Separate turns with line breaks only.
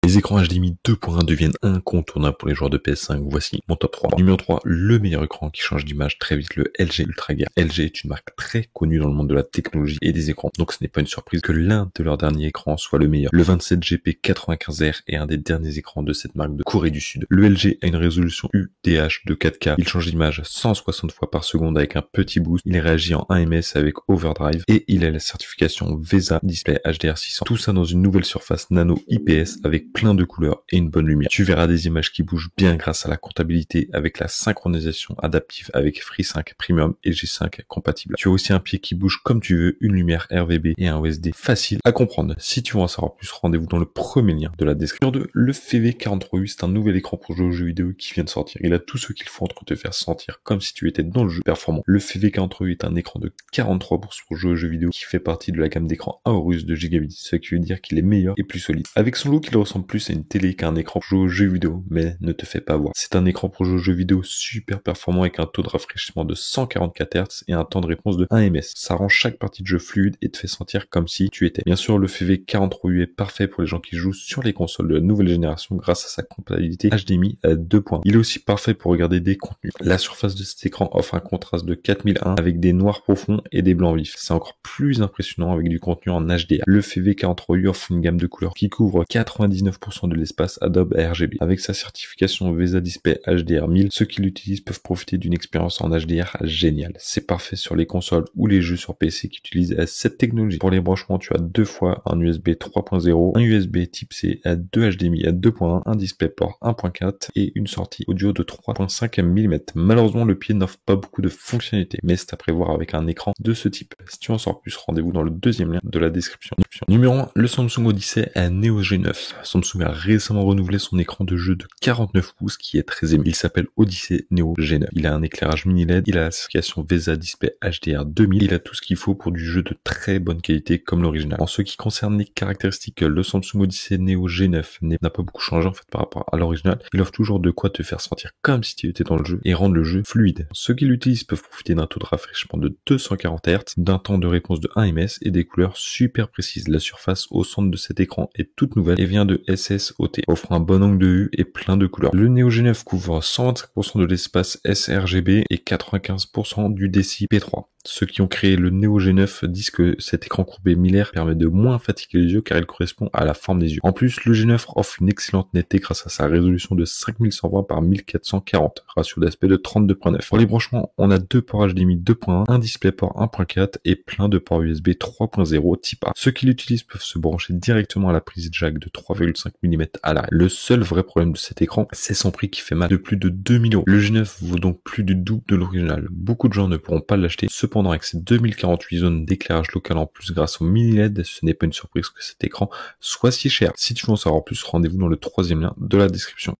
Les écrans HDMI 2.1 deviennent incontournables pour les joueurs de PS5. Voici mon top 3. Numéro 3, le meilleur écran qui change d'image très vite, le LG UltraGear. LG est une marque très connue dans le monde de la technologie et des écrans, donc ce n'est pas une surprise que l'un de leurs derniers écrans soit le meilleur. Le 27GP95R est un des derniers écrans de cette marque de Corée du Sud. Le LG a une résolution UDH de 4K. Il change d'image 160 fois par seconde avec un petit boost. Il réagit en 1 ms avec Overdrive et il a la certification VESA Display HDR600. Tout ça dans une nouvelle surface nano IPS avec plein de couleurs et une bonne lumière. Tu verras des images qui bougent bien grâce à la comptabilité avec la synchronisation adaptive avec Free5 Premium et G5 compatible. Tu as aussi un pied qui bouge comme tu veux, une lumière RVB et un OSD facile à comprendre. Si tu veux en savoir plus, rendez-vous dans le premier lien de la description. Le FV43U, c'est un nouvel écran pour jouer aux jeux vidéo qui vient de sortir. Il a tout ce qu'il faut pour te faire sentir comme si tu étais dans le jeu performant. Le FV43U est un écran de 43 pouces pour jouer aux jeux vidéo qui fait partie de la gamme d'écran Aorus de Gigabit, ce qui veut dire qu'il est meilleur et plus solide. Avec son look, il ressemble plus à une télé qu'à un écran pour jouer aux jeux vidéo, mais ne te fais pas voir. C'est un écran pour jouer aux jeux vidéo super performant avec un taux de rafraîchissement de 144 Hz et un temps de réponse de 1 ms. Ça rend chaque partie de jeu fluide et te fait sentir comme si tu étais. Bien sûr, le FV43U est parfait pour les gens qui jouent sur les consoles de la nouvelle génération grâce à sa compatibilité HDMI 2.1. Il est aussi parfait pour regarder des contenus. La surface de cet écran offre un contraste de 4001 avec des noirs profonds et des blancs vifs. C'est encore plus impressionnant avec du contenu en HDR. Le FV43U offre une gamme de couleurs qui couvre 99% de l'espace Adobe RGB. Avec sa certification VESA Display HDR 1000, ceux qui l'utilisent peuvent profiter d'une expérience en HDR géniale. C'est parfait sur les consoles ou les jeux sur PC qui utilisent cette technologie. Pour les branchements, tu as deux fois un USB 3.0, un USB type C, 2 HDMI 2.1, un DisplayPort 1.4 et une sortie audio de 3.5 mm. Malheureusement, le pied n'offre pas beaucoup de fonctionnalités, mais c'est à prévoir avec un écran de ce type. Si tu en sors plus, rendez-vous dans le deuxième lien de la description. Numéro 1, le Samsung Odyssey Neo G9. Samsung a récemment renouvelé son écran de jeu de 49 pouces qui est très aimé. Il s'appelle Odyssey Neo G9. Il a un éclairage mini LED, il a la certification VESA Display HDR 2000, il a tout ce qu'il faut pour du jeu de très bonne qualité comme l'original. En ce qui concerne les caractéristiques, le Samsung Odyssey Neo G9 n'a pas beaucoup changé en fait par rapport à l'original. Il offre toujours de quoi te faire sentir comme si tu étais dans le jeu et rendre le jeu fluide. Ceux qui l'utilisent peuvent profiter d'un taux de rafraîchissement de 240 Hz, d'un temps de réponse de 1 ms et des couleurs super précises. La surface au centre de cet écran est toute nouvelle et vient de SSOT, offre un bon angle de vue et plein de couleurs. Le Neo G9 couvre 125% de l'espace sRGB et 95% du DCI P3. Ceux qui ont créé le Neo G9 disent que cet écran courbé millaire permet de moins fatiguer les yeux car il correspond à la forme des yeux. En plus, le G9 offre une excellente netteté grâce à sa résolution de 5120 par 1440, ratio d'aspect de 32.9. Pour les branchements, on a deux ports HDMI 2.1, un DisplayPort 1.4 et plein de ports USB 3.0 type A. Ceux qui l'utilisent peuvent se brancher directement à la prise jack de 3,5 mm à l'arrière. Le seul vrai problème de cet écran, c'est son prix qui fait mal de plus de 2000 €. Le G9 vaut donc plus du double de l'original. Beaucoup de gens ne pourront pas l'acheter. Cependant, avec ses 2048 zones d'éclairage local en plus grâce au mini LED, ce n'est pas une surprise que cet écran soit si cher. Si tu veux en savoir plus, rendez-vous dans le troisième lien de la description.